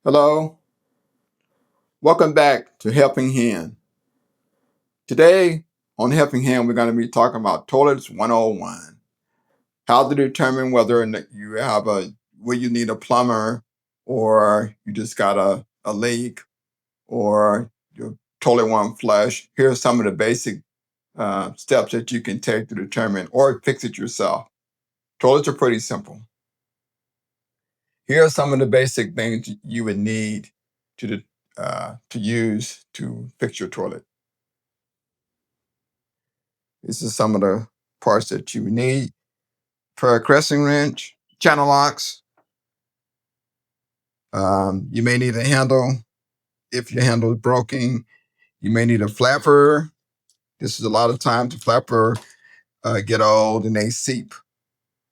Hello, welcome back to Helping Hand. Today on Helping Hand, we're going to be talking about toilets 101. How to determine whether you have where you need a plumber or you just got a leak or your toilet won't flush. Here are some of the basic steps that you can take to determine or fix it yourself. Toilets are pretty simple. Here are some of the basic things you would need to use to fix your toilet. This is some of the parts that you need for a crescent wrench, channel locks. You may need a handle if your handle is broken. You may need a flapper. This is a lot of times the flapper get old and they seep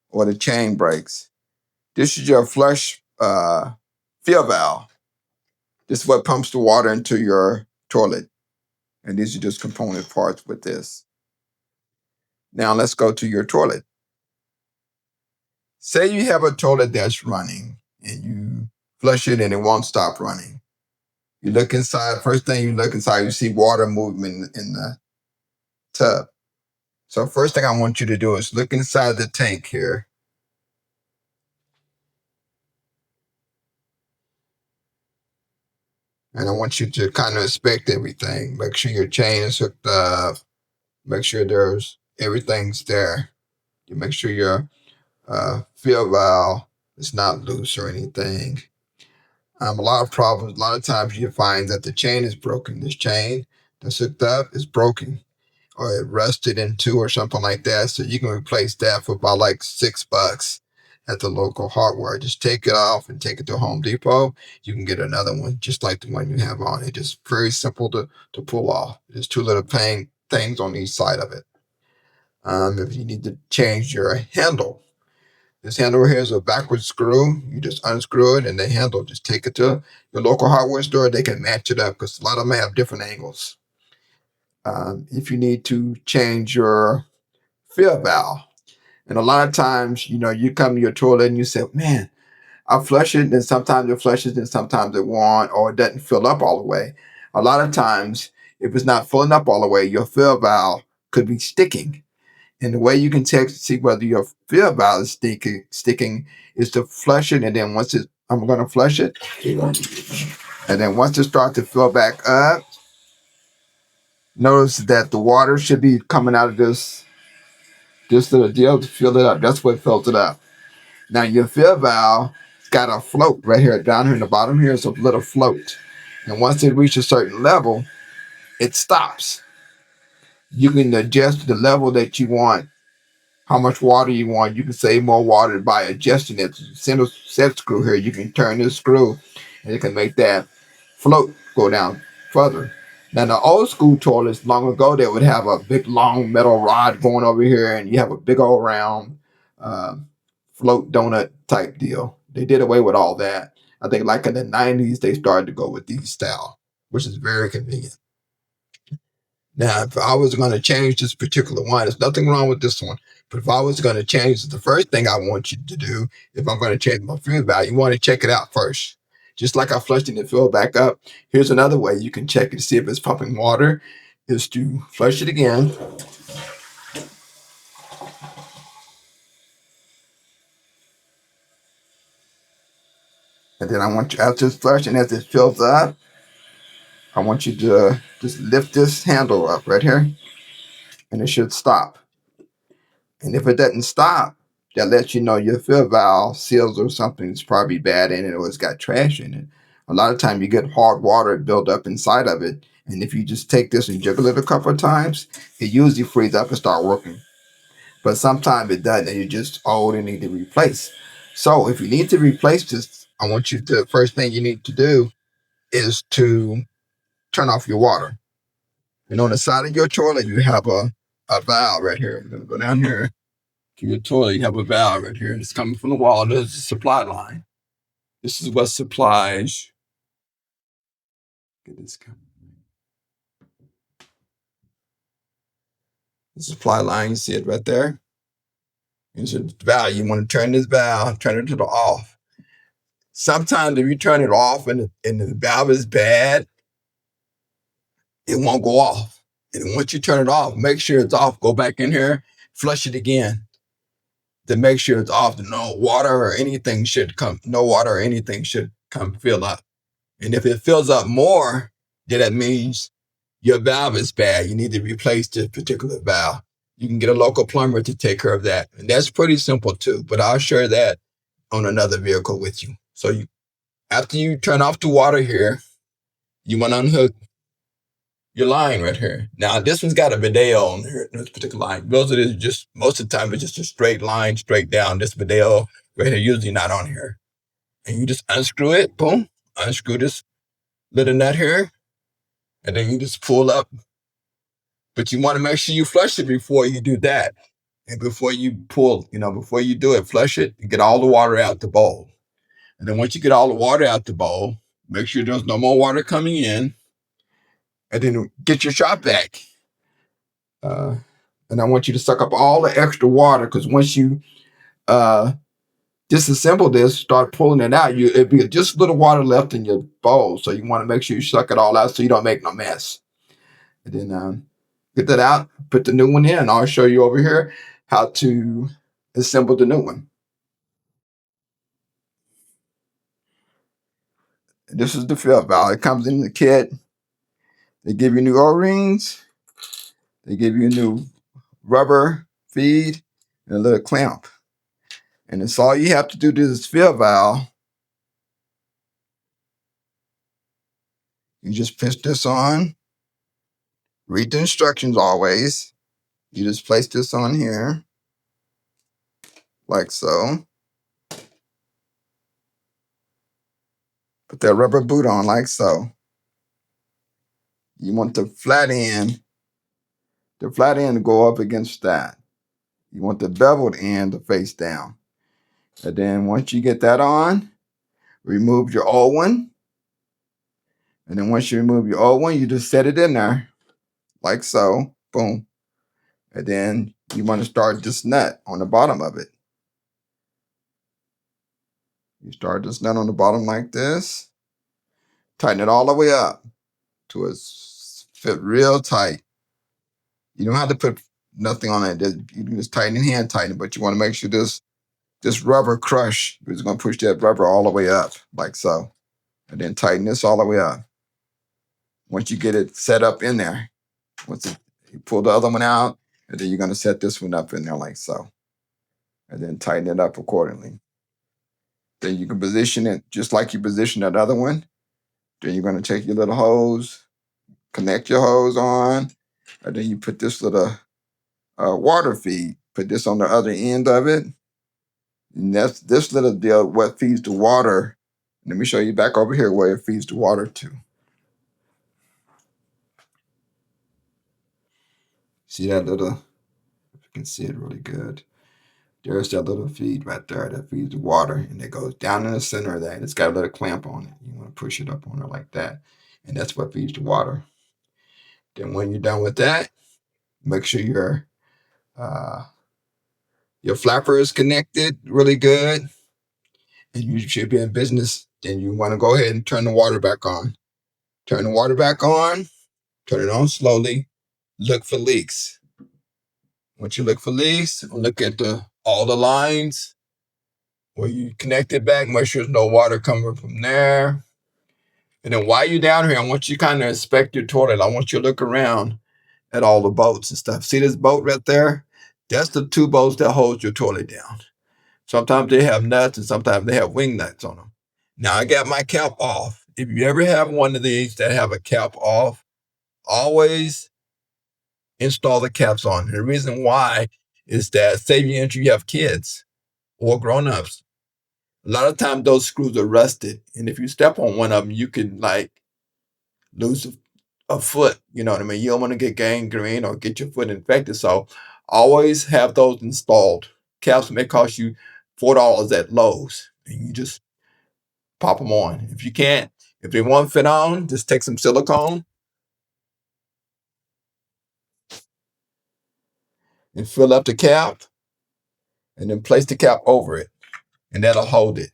or the chain breaks. This is your flush fill valve. This is what pumps the water into your toilet. And these are just component parts with this. Now let's go to your toilet. Say you have a toilet that's running and you flush it and it won't stop running. You look inside, first thing you look inside, you see water movement in the tub. So first thing I want you to do is look inside the tank here. And I want you to kind of inspect everything. Make sure your chain is hooked up. Make sure everything's there. You make sure your fill valve is not loose or anything. A lot of problems, a lot of times you find that the chain is broken. This chain that's hooked up is broken or it rusted in two or something like that. So you can replace that for about like $6 at the local hardware. Just take it off and take it to Home Depot. You can get another one just like the one you have on. It's just very simple to pull off. There's two little things on each side of it. If you need to change your handle, this handle here is a backward screw. You just unscrew it and the handle, just take it to your local hardware store. They can match it up because a lot of them have different angles. If you need to change your fill valve, and a lot of times, you come to your toilet and you say, man, I flush it, and sometimes it flushes and sometimes it won't, or it doesn't fill up all the way. A lot of times, if it's not filling up all the way, your fill valve could be sticking. And the way you can check to see whether your fill valve is sticking is to flush it, and then I'm going to flush it, and then once it starts to fill back up, notice that the water should be coming out of this little deal to fill it up. That's what fills it up. Now your fill valve got a float right here, down here in the bottom here is a little float. And once it reaches a certain level, it stops. You can adjust the level that you want, how much water you want. You can save more water by adjusting it. Single set screw here, you can turn this screw and it can make that float go down further. Now the old school toilets long ago, they would have a big long metal rod going over here and you have a big old round uh, float donut type deal. They did away with all that. I think like in the 90s, they started to go with these style, which is very convenient. Now, if I was going to change this particular one, there's nothing wrong with this one. But if I was going to change the first thing I want you to do, if I'm going to change my fuel value, you want to check it out first. Just like I flushed it and fill back up. Here's another way you can check it to see if it's pumping water, is to flush it again. And then I want you, after it's flushed and as it fills up, I want you to just lift this handle up right here and it should stop. And if it doesn't stop, that lets you know your fill valve seals or something's probably bad in it or it's got trash in it. A lot of time you get hard water built up inside of it. And if you just take this and jiggle it a couple of times, it usually frees up and start working. But sometimes it doesn't and you're just old and need to replace. So if you need to replace this, I want you to, first thing you need to do is to turn off your water. And on the side of your toilet, you have a valve right here. I'm going to go down here to your toilet. You have a valve right here. And it's coming from the wall. There's a supply line. This is what supplies. Get this coming. The supply line, you see it right there? Here's a valve. You want to turn this valve, turn it to the off. Sometimes if you turn it off and the valve is bad, it won't go off. And once you turn it off, make sure it's off. Go back in here, flush it again to make sure it's off. No water or anything should come. No water or anything should come fill up. And if it fills up more, then that means your valve is bad. You need to replace this particular valve. You can get a local plumber to take care of that. And that's pretty simple too. But I'll share that on another vehicle with you. So after you turn off the water here, you want to unhook your line right here. Now this one's got a bidet on here, this particular line. Most of it is just, most of the time it's just a straight line, straight down. This bidet right here, usually not on here. And you just unscrew it, boom, unscrew this little nut here, and then you just pull up. But you want to make sure you flush it before you do that. And before you pull, before you do it, flush it and get all the water out the bowl. And then once you get all the water out the bowl, make sure there's no more water coming in. And then get your shop vac. And I want you to suck up all the extra water, because once you disassemble this, start pulling it out, it'll be just a little water left in your bowl. So you want to make sure you suck it all out so you don't make no mess. And then get that out, put the new one in. I'll show you over here how to assemble the new one. This is the fill valve. It comes in the kit. They give you new O-rings. They give you a new rubber feed and a little clamp. And it's all you have to do to this fill valve. You just push this on. Read the instructions always. You just place this on here, like so. Put that rubber boot on, like so. You want the flat end to go up against that. You want the beveled end to face down. And then once you get that on, remove your old one. And then once you remove your old one, you just set it in there, like so. Boom. And then you want to start this nut on the bottom of it. You start this nut on the bottom like this. Tighten it all the way up to it fit real tight. You don't have to put nothing on it. You can just tighten it, hand tighten it, but you want to make sure this rubber crush is going to push that rubber all the way up, like so. And then tighten this all the way up. Once you get it set up in there, you pull the other one out, and then you're going to set this one up in there like so. And then tighten it up accordingly. Then you can position it just like you position that other one. Then you're going to take your little hose, connect your hose on, and then you put this little water feed, put this on the other end of it. And that's this little deal, what feeds the water. Let me show you back over here where it feeds the water to. See that little, if you can see it really good. There's that little feed right there that feeds the water, and it goes down in the center of that. And it's got a little clamp on it. You want to push it up on it like that. And that's what feeds the water. Then when you're done with that, make sure your flapper is connected really good, and you should be in business. Then you want to go ahead and turn the water back on. Turn the water back on, turn it on slowly, look for leaks. Once you look for leaks, look at all the lines where you connect it back, make sure there's no water coming from there. And then while you're down here, I want you to kind of inspect your toilet. I want you to look around at all the bolts and stuff. See this bolt right there? That's the two bolts that hold your toilet down. Sometimes they have nuts and sometimes they have wing nuts on them. Now I got my cap off. If you ever have one of these that have a cap off, always install the caps on. And the reason why is that, say you have kids or grown-ups, a lot of times those screws are rusted. And if you step on one of them, you can lose a foot. You know what I mean? You don't want to get gangrene or get your foot infected. So always have those installed. Caps may cost you $4 at Lowe's. And you just pop them on. If you can't, if they won't fit on, just take some silicone and fill up the cap and then place the cap over it. And that'll hold it.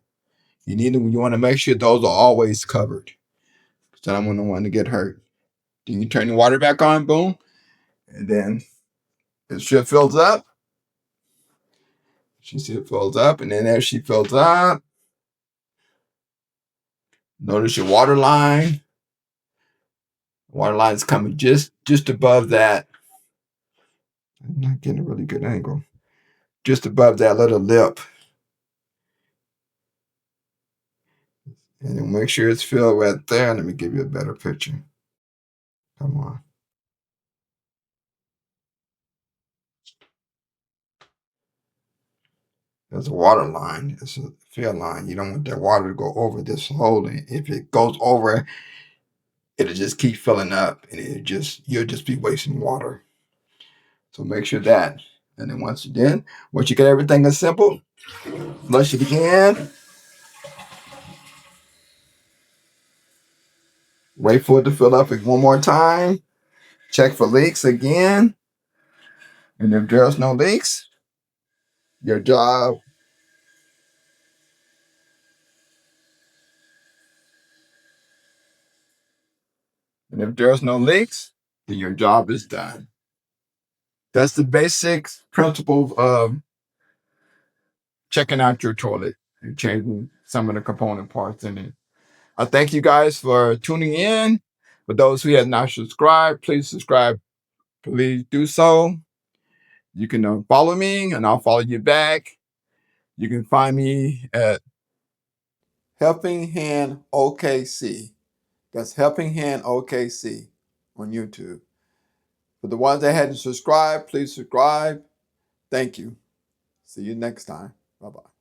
You want to make sure those are always covered. So I don't want to get hurt. Then you turn the water back on, boom, and then it should fills up. She see it fills up, and then as she fills up, notice your water line. Water line is coming just above that. I'm not getting a really good angle. Just above that little lip. And then make sure it's filled right there. Let me give you a better picture. Come on. There's a water line. It's a fill line. You don't want that water to go over this hole. And if it goes over, it'll just keep filling up, and you'll just be wasting water. So make sure that. And then once you get everything assembled, flush it again. Wait for it to fill up one more time. Check for leaks again. And if there's no leaks, your job. And if there's no leaks, then your job is done. That's the basic principle of checking out your toilet and changing some of the component parts in it. I thank you guys for tuning in. For those who have not subscribed, please subscribe. Please do so. You can follow me, and I'll follow you back. You can find me at Helping Hand OKC. That's Helping Hand OKC on YouTube. For the ones that hadn't subscribed, please subscribe. Thank you. See you next time. Bye-bye.